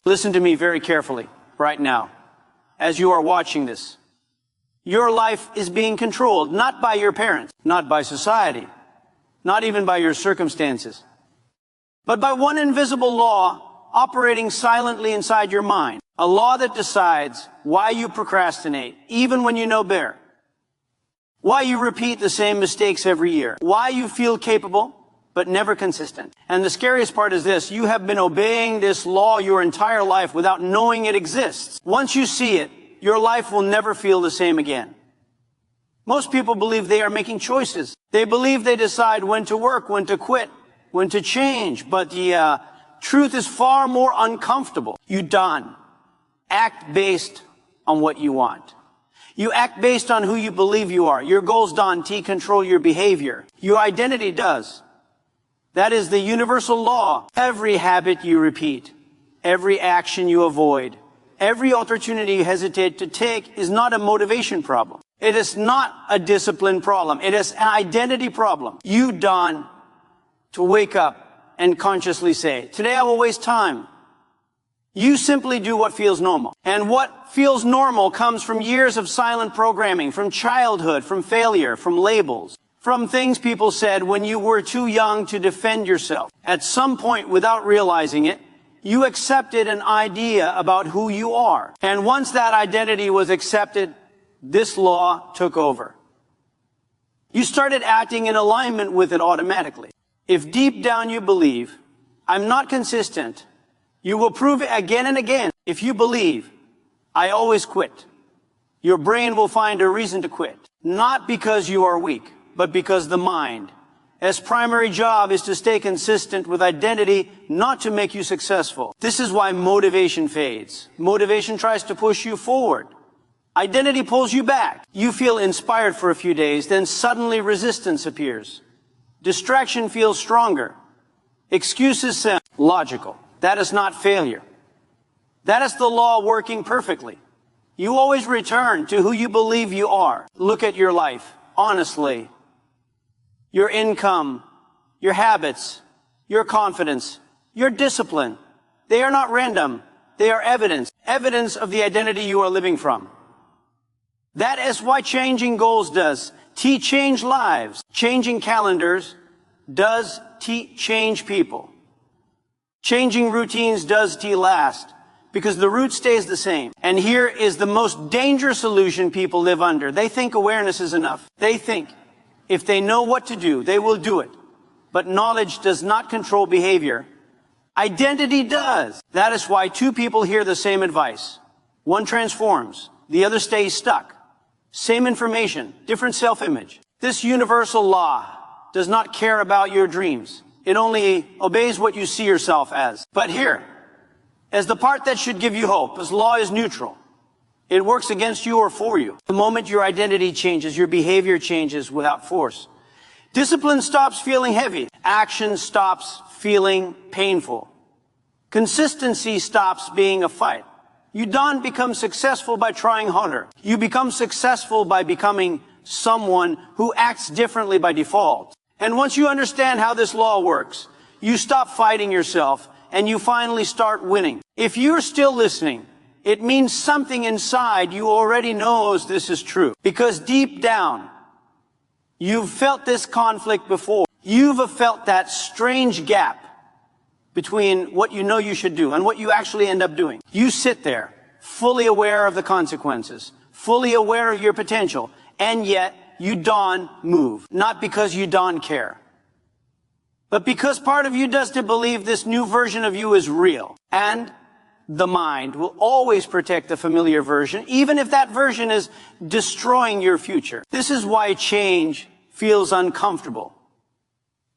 Listen to me very carefully right now as you are watching this. Your life is being controlled not by your parents, not by society, not even by your circumstances, but by one invisible law operating silently inside your mind. A law that decides why you procrastinate, even when you know better. Why you repeat the same mistakes every year. Why you feel capable, but never consistent. And the scariest part is this: you have been obeying this law your entire life without knowing it exists. Once you see it, your life will never feel the same again. Most people believe they are making choices. They believe they decide when to work, when to quit, when to change. But the truth is far more uncomfortable. You don't act based on what you want. You act based on who you believe you are. Your goals don't control your behavior. Your identity does. That is the universal law. Every habit you repeat, every action you avoid, every opportunity you hesitate to take is not a motivation problem. It is not a discipline problem. It is an identity problem. You don't to wake up and consciously say, today I will waste time. You simply do what feels normal. And what feels normal comes from years of silent programming, from childhood, from failure, from labels, from things people said when you were too young to defend yourself. At some point, without realizing it, you accepted an idea about who you are. And once that identity was accepted, this law took over. You started acting in alignment with it automatically. If deep down you believe, I'm not consistent, you will prove it again and again. If you believe, I always quit, your brain will find a reason to quit. Not because you are weak, but because the mind, its primary job is to stay consistent with identity, not to make you successful. This is why motivation fades. Motivation tries to push you forward. Identity pulls you back. You feel inspired for a few days, then suddenly resistance appears. Distraction feels stronger. Excuses sound logical. That is not failure. That is the law working perfectly. You always return to who you believe you are. Look at your life, honestly. Your income, your habits, your confidence, your discipline. They are not random. They are evidence. Evidence of the identity you are living from. That is why changing goals does change lives. Changing calendars does change people. Changing routines does last, because the root stays the same. And here is the most dangerous illusion people live under. They think awareness is enough. They think if they know what to do, they will do it. But knowledge does not control behavior. Identity does. That is why two people hear the same advice. One transforms, the other stays stuck. Same information, different self-image. This universal law does not care about your dreams. It only obeys what you see yourself as. But here, as the part that should give you hope, as law is neutral. It works against you or for you. The moment your identity changes, your behavior changes without force. Discipline stops feeling heavy. Action stops feeling painful. Consistency stops being a fight. You don't become successful by trying harder. You become successful by becoming someone who acts differently by default. And once you understand how this law works, you stop fighting yourself and you finally start winning. If you're still listening, it means something inside you already knows this is true. Because deep down, you've felt this conflict before. You've felt that strange gap between what you know you should do and what you actually end up doing. You sit there, fully aware of the consequences, fully aware of your potential, and yet you don't move. Not because you don't care, but because part of you does to believe this new version of you is real. And the mind will always protect the familiar version, even if that version is destroying your future. This is why change feels uncomfortable.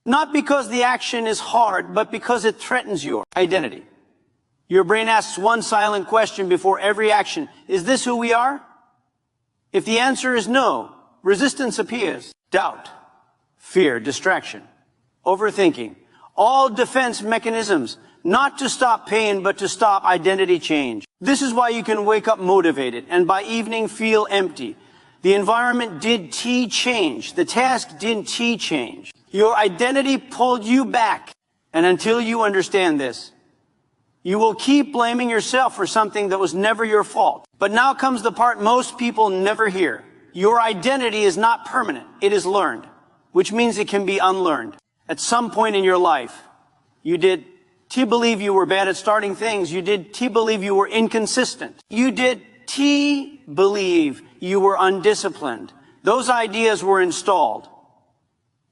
Not because the action is hard, but because it threatens your identity. Your brain asks one silent question before every action. Is this who we are? If the answer is no, resistance appears. Doubt, fear, distraction, overthinking. All defense mechanisms, not to stop pain, but to stop identity change. This is why you can wake up motivated and by evening feel empty. The environment did change. The task didn't change. Your identity pulled you back. And until you understand this, You will keep blaming yourself for something that was never your fault. But now comes the part most people never hear. Your identity is not permanent. It is learned, which means it can be unlearned. At some point in your life, you did believe you were bad at starting things. You did believe you were inconsistent. You did believe you were undisciplined. Those ideas were installed.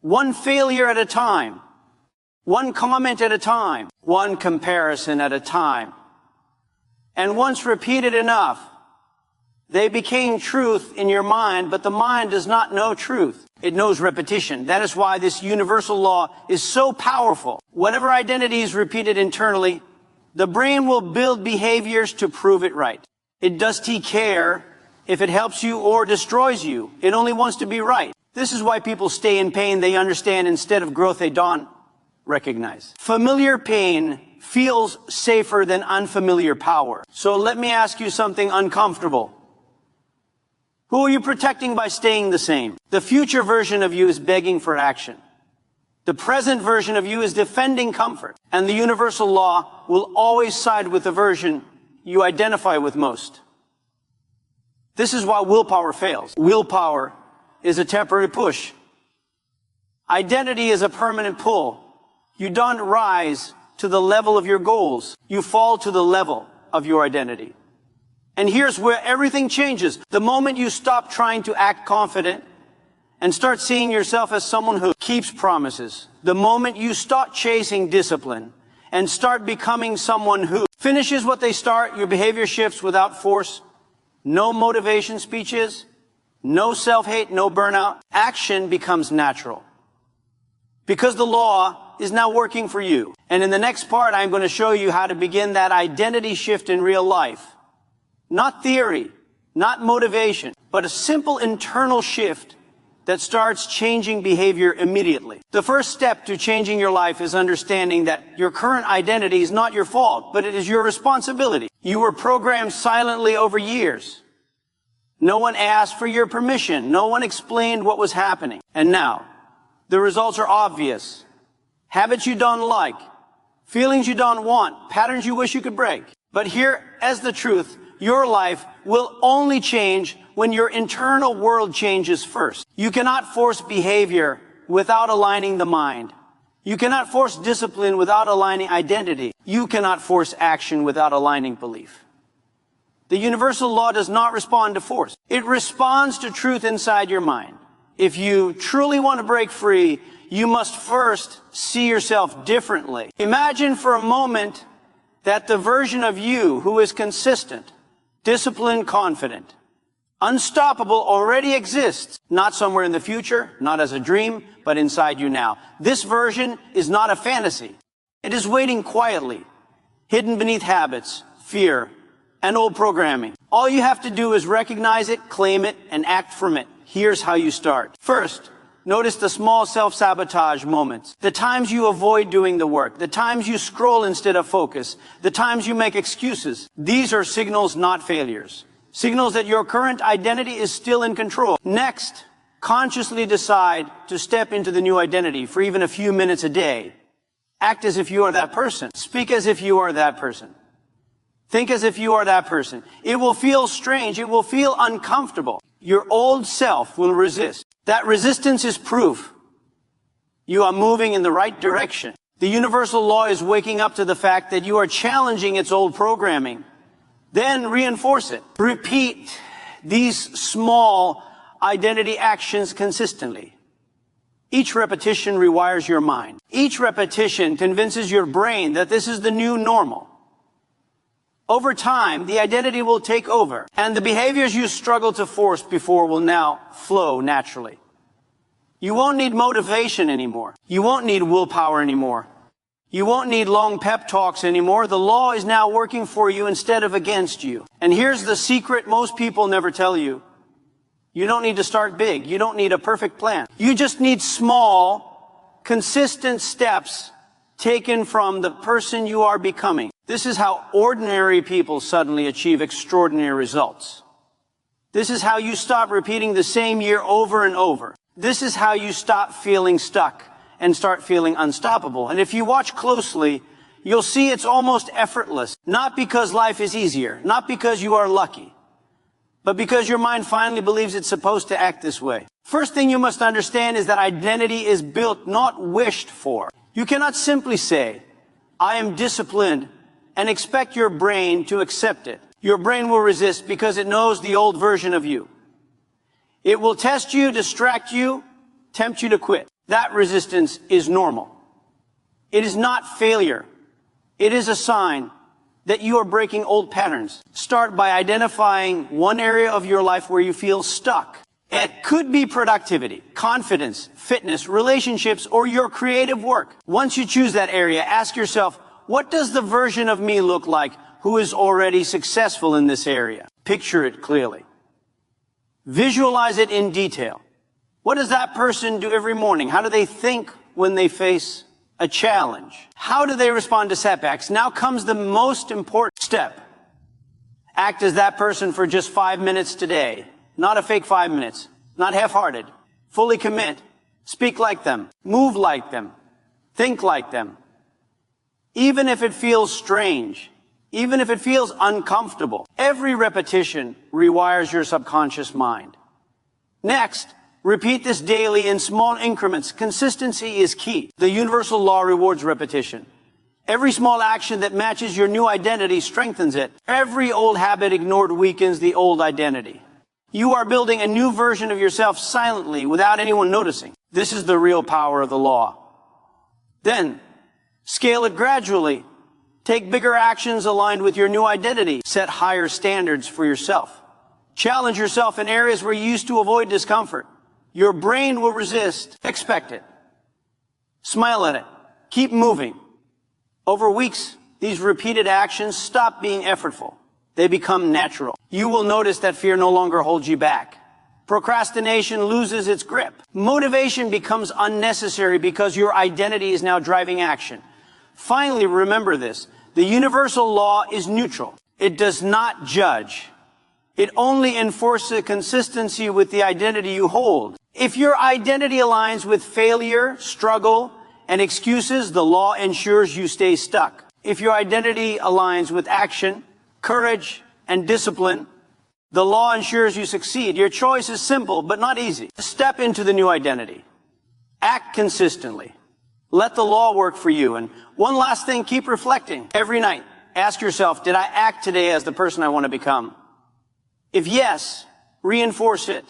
One failure at a time. One comment at a time. One comparison at a time. And once repeated enough, they became truth in your mind, but the mind does not know truth. It knows repetition. That is why this universal law is so powerful. Whatever identity is repeated internally, the brain will build behaviors to prove it right. It does care if it helps you or destroys you. It only wants to be right. This is why people stay in pain they understand instead of growth they don't recognize. Familiar pain feels safer than unfamiliar power. So let me ask you something uncomfortable. Who are you protecting by staying the same? The future version of you is begging for action. The present version of you is defending comfort. And the universal law will always side with the version you identify with most. This is why willpower fails. Willpower is a temporary push. Identity is a permanent pull. You don't rise to the level of your goals. You fall to the level of your identity. And here's where everything changes. The moment you stop trying to act confident and start seeing yourself as someone who keeps promises, the moment you start chasing discipline and start becoming someone who finishes what they start, your behavior shifts without force, no motivation speeches, no self-hate, no burnout. Action becomes natural. Because the law is now working for you. And in the next part, I'm going to show you how to begin that identity shift in real life. Not theory, not motivation, but a simple internal shift that starts changing behavior immediately. The first step to changing your life is understanding that your current identity is not your fault, but it is your responsibility. You were programmed silently over years. No one asked for your permission. No one explained what was happening. And now, the results are obvious. Habits you don't like, feelings you don't want, patterns you wish you could break. But here is the truth. Your life will only change when your internal world changes first. You cannot force behavior without aligning the mind. You cannot force discipline without aligning identity. You cannot force action without aligning belief. The universal law does not respond to force. It responds to truth inside your mind. If you truly want to break free, you must first see yourself differently. Imagine for a moment that the version of you who is consistent, disciplined, confident, unstoppable already exists, not somewhere in the future, not as a dream, but inside you now. This version is not a fantasy. It is waiting quietly, hidden beneath habits, fear, and old programming. All you have to do is recognize it, claim it, and act from it. Here's how you start. First, notice the small self-sabotage moments. The times you avoid doing the work. The times you scroll instead of focus. The times you make excuses. These are signals, not failures. Signals that your current identity is still in control. Next, consciously decide to step into the new identity for even a few minutes a day. Act as if you are that person. Speak as if you are that person. Think as if you are that person. It will feel strange. It will feel uncomfortable. Your old self will resist. That resistance is proof you are moving in the right direction. The universal law is waking up to the fact that you are challenging its old programming. Then reinforce it. Repeat these small identity actions consistently. Each repetition rewires your mind. Each repetition convinces your brain that this is the new normal. Over time, the identity will take over, and the behaviors you struggled to force before will now flow naturally. You won't need motivation anymore. You won't need willpower anymore. You won't need long pep talks anymore. The law is now working for you instead of against you. And here's the secret most people never tell you. You don't need to start big. You don't need a perfect plan. You just need small, consistent steps taken from the person you are becoming. This is how ordinary people suddenly achieve extraordinary results. This is how you stop repeating the same year over and over. This is how you stop feeling stuck and start feeling unstoppable. And if you watch closely, you'll see it's almost effortless. Not because life is easier, not because you are lucky, but because your mind finally believes it's supposed to act this way. First thing you must understand is that identity is built, not wished for. You cannot simply say, I am disciplined, and expect your brain to accept it. Your brain will resist because it knows the old version of you. It will test you, distract you, tempt you to quit. That resistance is normal. It is not failure. It is a sign that you are breaking old patterns. Start by identifying one area of your life where you feel stuck. It could be productivity, confidence, fitness, relationships, or your creative work. Once you choose that area, ask yourself, what does the version of me look like who is already successful in this area? Picture it clearly. Visualize it in detail. What does that person do every morning? How do they think when they face a challenge? How do they respond to setbacks? Now comes the most important step. Act as that person for just 5 minutes today. Not a fake 5 minutes. Not half-hearted. Fully commit. Speak like them. Move like them. Think like them. Even if it feels strange. Even if it feels uncomfortable. Every repetition rewires your subconscious mind. Next, repeat this daily in small increments. Consistency is key. The universal law rewards repetition. Every small action that matches your new identity strengthens it. Every old habit ignored weakens the old identity. You are building a new version of yourself silently without anyone noticing. This is the real power of the law. Then, scale it gradually. Take bigger actions aligned with your new identity. Set higher standards for yourself. Challenge yourself in areas where you used to avoid discomfort. Your brain will resist. Expect it. Smile at it. Keep moving. Over weeks, these repeated actions stop being effortful. They become natural. You will notice that fear no longer holds you back. Procrastination loses its grip. Motivation becomes unnecessary because your identity is now driving action. Finally, remember this. The universal law is neutral. It does not judge. It only enforces consistency with the identity you hold. If your identity aligns with failure, struggle, and excuses, the law ensures you stay stuck. If your identity aligns with action, courage, and discipline, the law ensures you succeed. Your choice is simple, but not easy. Step into the new identity. Act consistently. Let the law work for you. And one last thing, keep reflecting. Every night, ask yourself, did I act today as the person I want to become? If yes, reinforce it.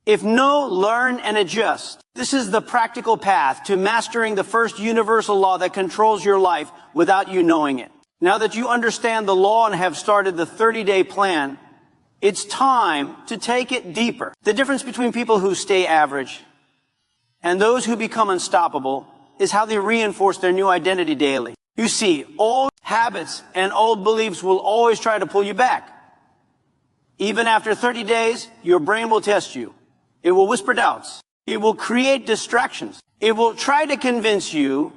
If no, learn and adjust. This is the practical path to mastering the first universal law that controls your life without you knowing it. Now that you understand the law and have started the 30-day plan, it's time to take it deeper. The difference between people who stay average and those who become unstoppable is how they reinforce their new identity daily. You see, old habits and old beliefs will always try to pull you back. Even after 30 days, your brain will test you. It will whisper doubts. It will create distractions. It will try to convince you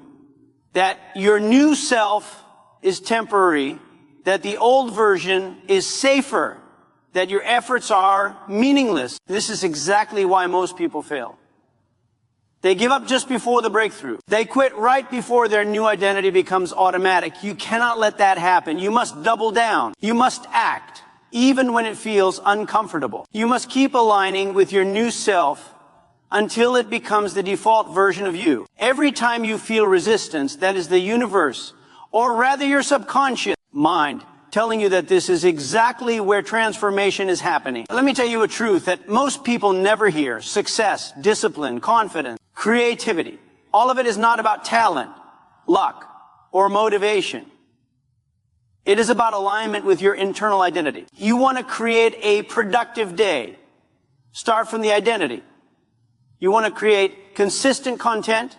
that your new self is temporary, that the old version is safer, that your efforts are meaningless. This is exactly why most people fail. They give up just before the breakthrough. They quit right before their new identity becomes automatic. You cannot let that happen. You must double down. You must act, even when it feels uncomfortable. You must keep aligning with your new self until it becomes the default version of you. Every time you feel resistance, that is the universe, or rather your subconscious mind, telling you that this is exactly where transformation is happening. Let me tell you a truth that most people never hear. Success, discipline, confidence, creativity. All of it is not about talent, luck, or motivation. It is about alignment with your internal identity. You want to create a productive day. Start from the identity. You want to create consistent content.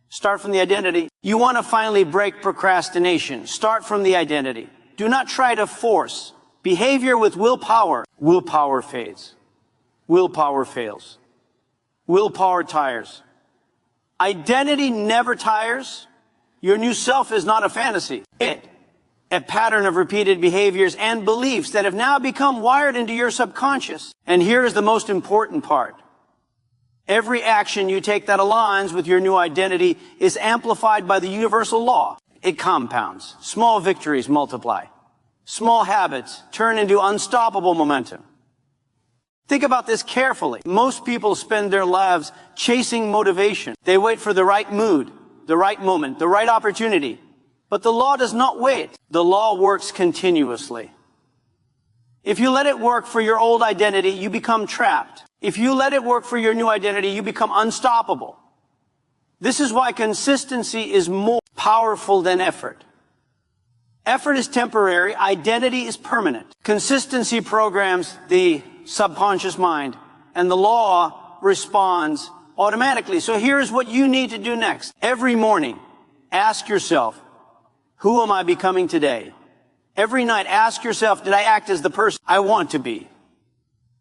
Start from the identity. You want to finally break procrastination. Start from the identity. Do not try to force behavior with willpower. Willpower fades. Willpower fails. Willpower tires. Identity never tires. Your new self is not a fantasy. A pattern of repeated behaviors and beliefs that have now become wired into your subconscious. And here is the most important part. Every action you take that aligns with your new identity is amplified by the universal law. it compounds. Small victories multiply. Small habits turn into unstoppable momentum. Think about this carefully. Most people spend their lives chasing motivation. They wait for the right mood, the right moment, the right opportunity. But the law does not wait. The law works continuously. If you let it work for your old identity, you become trapped. If you let it work for your new identity, you become unstoppable. This is why consistency is more powerful than effort. Effort is temporary. Identity is permanent. Consistency programs the subconscious mind, and the law responds automatically. So here's what you need to do next. Every morning, ask yourself, who am I becoming today? Every night, ask yourself, did I act as the person I want to be?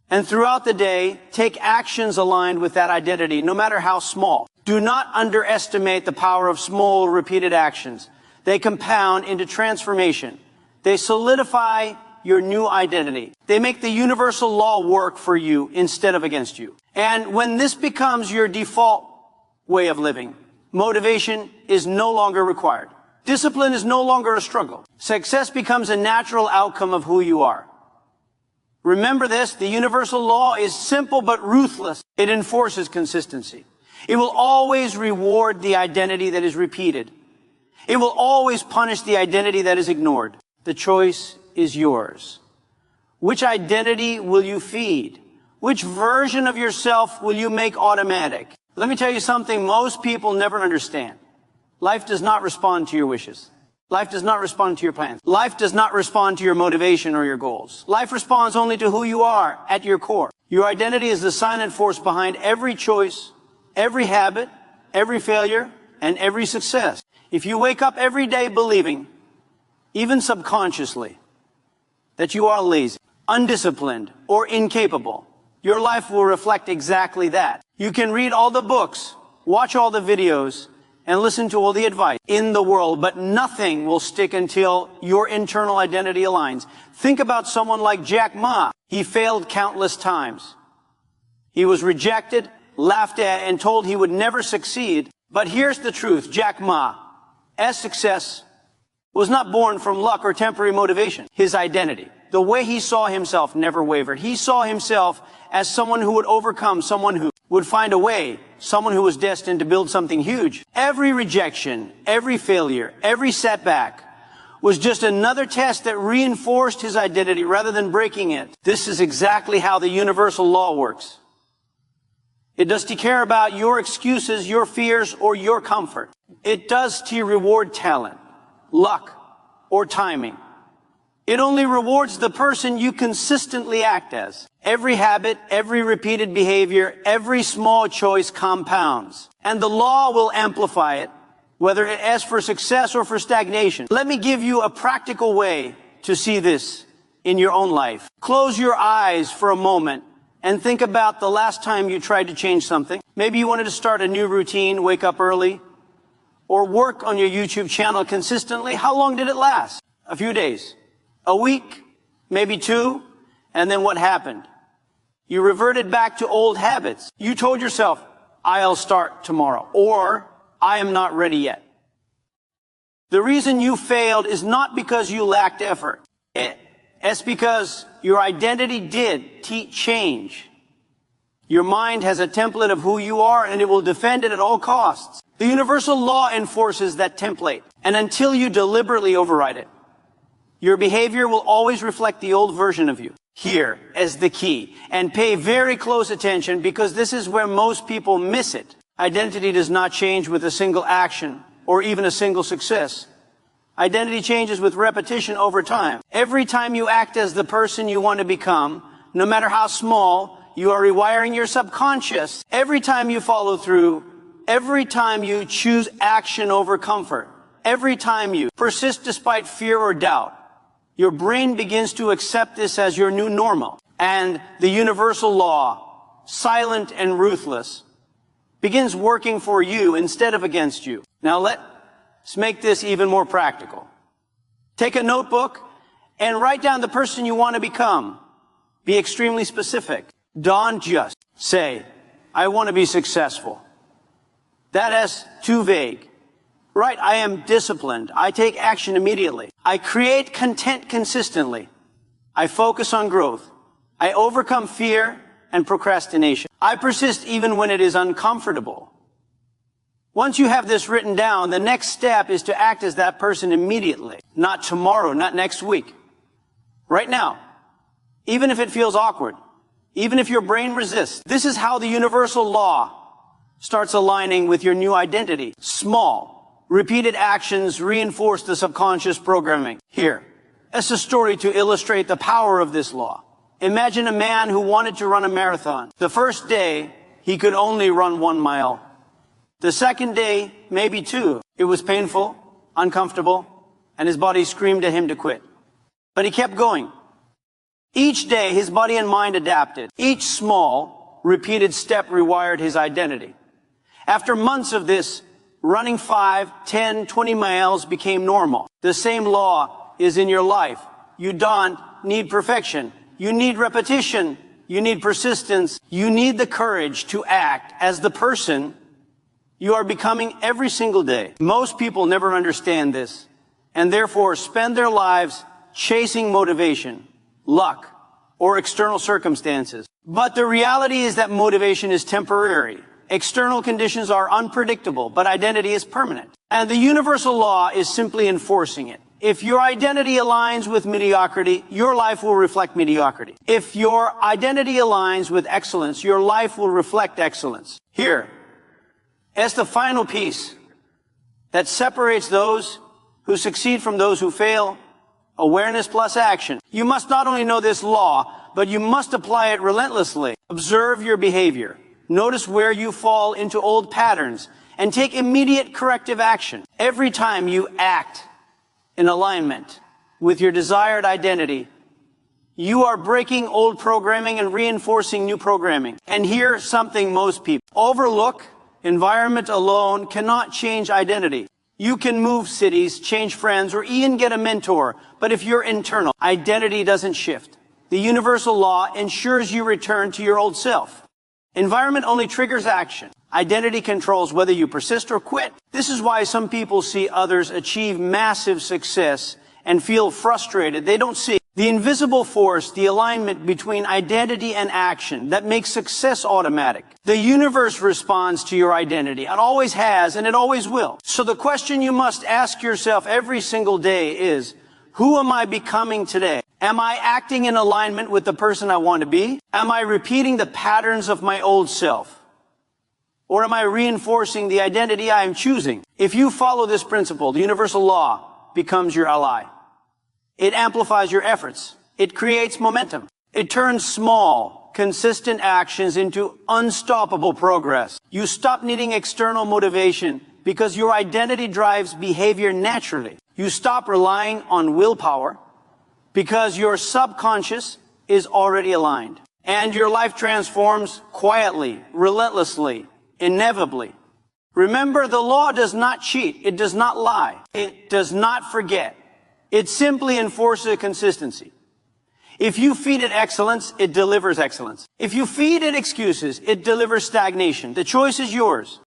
And throughout the day, take actions aligned with that identity, no matter how small. Do not underestimate the power of small, repeated actions. They compound into transformation. They solidify your new identity. They make the universal law work for you instead of against you. And when this becomes your default way of living, motivation is no longer required. Discipline is no longer a struggle. Success becomes a natural outcome of who you are. Remember this, the universal law is simple but ruthless. It enforces consistency. It will always reward the identity that is repeated. It will always punish the identity that is ignored. The choice is yours. Which identity will you feed? Which version of yourself will you make automatic? Let me tell you something most people never understand. Life does not respond to your wishes. Life does not respond to your plans. Life does not respond to your motivation or your goals. Life responds only to who you are at your core. Your identity is the silent force behind every choice, every habit, every failure, and every success. If you wake up every day believing, even subconsciously, that you are lazy, undisciplined, or incapable, your life will reflect exactly that. You can read all the books, watch all the videos, and listen to all the advice in the world, but nothing will stick until your internal identity aligns. Think about someone like Jack Ma. He failed countless times. He was rejected, laughed at, and told he would never succeed. But here's the truth. Jack Ma, as success, was not born from luck or temporary motivation. His identity, the way he saw himself, never wavered. He saw himself as someone who would overcome, someone who would find a way, someone who was destined to build something huge. Every rejection, every failure, every setback was just another test that reinforced his identity rather than breaking it. This is exactly how the universal law works. It doesn't care about your excuses, your fears, or your comfort. It does to reward talent, luck, or timing. It only rewards the person you consistently act as. Every habit, every repeated behavior, every small choice compounds. And the law will amplify it, whether it asks for success or for stagnation. Let me give you a practical way to see this in your own life. Close your eyes for a moment and think about the last time you tried to change something. Maybe you wanted to start a new routine, wake up early, or work on your YouTube channel consistently. How long did it last? A few days. A week, maybe 2, and then what happened? You reverted back to old habits. You told yourself, I'll start tomorrow, or I am not ready yet. The reason you failed is not because you lacked effort. It's because your identity did change. Your mind has a template of who you are, and it will defend it at all costs. The universal law enforces that template, and until you deliberately override it, your behavior will always reflect the old version of you. Here is the key, and pay very close attention because this is where most people miss it. Identity does not change with a single action or even a single success. Identity changes with repetition over time. Every time you act as the person you want to become, no matter how small, you are rewiring your subconscious. Every time you follow through, every time you choose action over comfort, every time you persist despite fear or doubt, your brain begins to accept this as your new normal. And the universal law, silent and ruthless, begins working for you instead of against you. Now let's make this even more practical. Take a notebook and write down the person you want to become. Be extremely specific. Don't just say, I want to be successful. That is too vague. Right, I am disciplined. I take action immediately. I create content consistently. I focus on growth. I overcome fear and procrastination. I persist even when it is uncomfortable. Once you have this written down, the next step is to act as that person immediately. Not tomorrow, not next week. Right now. Even if it feels awkward. Even if your brain resists. This is how the universal law starts aligning with your new identity. Small, repeated actions reinforce the subconscious programming. Here, it's a story to illustrate the power of this law. Imagine a man who wanted to run a marathon. The first day, he could only run 1 mile. The second day, maybe 2. It was painful, uncomfortable, and his body screamed at him to quit. But he kept going. Each day, his body and mind adapted. Each small, repeated step rewired his identity. After months of this, running 5, 10, 20 miles became normal. The same law is in your life. You don't need perfection. You need repetition. You need persistence. You need the courage to act as the person you are becoming every single day. Most people never understand this, and therefore spend their lives chasing motivation, luck, or external circumstances. But the reality is that motivation is temporary. External conditions are unpredictable, but identity is permanent. And the universal law is simply enforcing it. If your identity aligns with mediocrity, your life will reflect mediocrity. If your identity aligns with excellence, your life will reflect excellence. Here, as the final piece that separates those who succeed from those who fail, awareness plus action. You must not only know this law, but you must apply it relentlessly. Observe your behavior. Notice where you fall into old patterns and take immediate corrective action. Every time you act in alignment with your desired identity, you are breaking old programming and reinforcing new programming. And here's something most people overlook. Environment alone cannot change identity. You can move cities, change friends, or even get a mentor. But if you're internal, identity doesn't shift. The universal law ensures you return to your old self. Environment only triggers action. Identity controls whether you persist or quit. This is why some people see others achieve massive success and feel frustrated. They don't see the invisible force, the alignment between identity and action that makes success automatic. The universe responds to your identity. It always has, and it always will. So the question you must ask yourself every single day is, who am I becoming today? Am I acting in alignment with the person I want to be? Am I repeating the patterns of my old self? Or am I reinforcing the identity I am choosing? If you follow this principle, the universal law becomes your ally. It amplifies your efforts. It creates momentum. It turns small, consistent actions into unstoppable progress. You stop needing external motivation because your identity drives behavior naturally. You stop relying on willpower because your subconscious is already aligned. And your life transforms quietly, relentlessly, inevitably. Remember, the law does not cheat. It does not lie. It does not forget. It simply enforces consistency. If you feed it excellence, it delivers excellence. If you feed it excuses, it delivers stagnation. The choice is yours.